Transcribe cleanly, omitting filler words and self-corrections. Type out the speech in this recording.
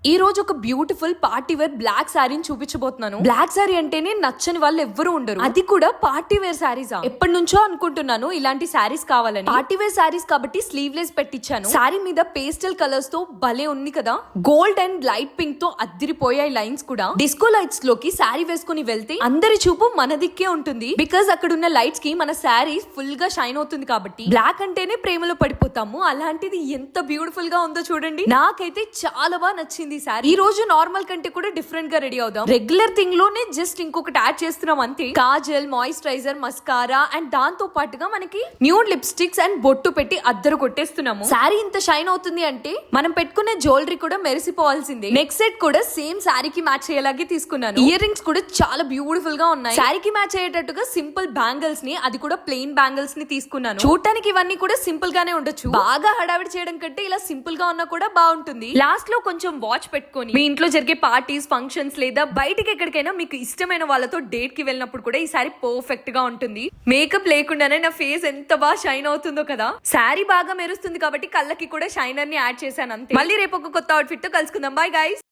ఈ రోజు ఒక బ్యూటిఫుల్ పార్టీ వేర్ బ్లాక్ శారీని చూపించబోతున్నాను. బ్లాక్ శారీ అంటేనే నచ్చని వాళ్ళు ఎవ్వరూ ఉండరు, అది కూడా పార్టీ వేర్ శారీస్. ఎప్పటి నుంచో అనుకుంటున్నాను ఇలాంటి శారీస్ కావాలని. పార్టీ వేర్ శారీస్ కాబట్టి స్లీవ్లెస్ పెట్టించాను. శారీ మీద పేస్టల్ కలర్స్ తో భలే ఉంది కదా. గోల్డ్ అండ్ లైట్ పింక్ తో అద్దిరిపోయాయి లైన్స్ కూడా. డిస్కో లైట్స్ లోకి శారీ వేసుకుని వెళ్తే అందరి చూపు మన దిక్కే ఉంటుంది. బికాజ్ అక్కడ ఉన్న లైట్స్ కి మన శారీ ఫుల్ గా షైన్ అవుతుంది కాబట్టి. బ్లాక్ అంటేనే ప్రేమలో పడిపోతాము, అలాంటిది ఎంత బ్యూటిఫుల్ గా ఉందో చూడండి. నాకైతే చాలా బాగా నచ్చింది. ఈ రోజు నార్మల్ కంటే కూడా డిఫరెంట్ గా రెడీ అవుదాం. రెగ్యులర్ థింగ్ లోనే జస్ట్ ఇంకొకటి యాడ్ చేస్తున్నాం అంతే. కాజల్, మాయిశ్చరైజర్, మస్కారా అండ్ దాంతో పాటుగా మనకి న్యూడ్ లిప్స్టిక్స్ అండ్ బొట్టు పెట్టి అద్దరు కొట్టేస్తున్నాము. శారీ ఇంత షైన్ అవుతుంది అంటే మనం పెట్టుకునే జ్యువెలరీ కూడా మెరిసిపోవాల్సిందే. నెక్స్ట్ సెట్ కూడా సేమ్ శారీకి మ్యాచ్ అయ్యేలాగే తీసుకున్నాను. ఇయర్ రింగ్స్ కూడా చాలా బ్యూటిఫుల్ గా ఉన్నాయి. శారీకి మ్యాచ్ అయ్యేటట్టుగా సింపుల్ బ్యాంగిల్స్ ని, అది కూడా ప్లెయిన్ బ్యాంగిల్స్ ని తీసుకున్నాను. చూడటానికి ఇవన్నీ కూడా సింపుల్ గానే ఉండొచ్చు, బాగా హడావిడి చేయడం కంటే ఇలా సింపుల్ గా ఉన్నా కూడా బాగుంటుంది. లాస్ట్ లో కొంచెం వాచ్ పెట్టుకొని మీ ఇంట్లో జరిగే పార్టీస్, ఫంక్షన్స్ లేదా బయటికి ఎక్కడికైనా మీకు ఇష్టమైన వాళ్ళతో డేట్ కి వెళ్ళినప్పుడు కూడా ఈ సారీ పర్ఫెక్ట్ గా ఉంటుంది. మేకప్ లేకుండానే నా ఫేస్ ఎంత బాగా షైన్ అవుతుందో కదా. శారీ బాగా మెరుస్తుంది కాబట్టి కళ్ళకి కూడా షైనర్ ని యాడ్ చేశాను అంతే. మళ్ళీ రేపు ఒక కొత్త అవుట్ఫిట్ తో కలుసుకుందాం. Bye guys.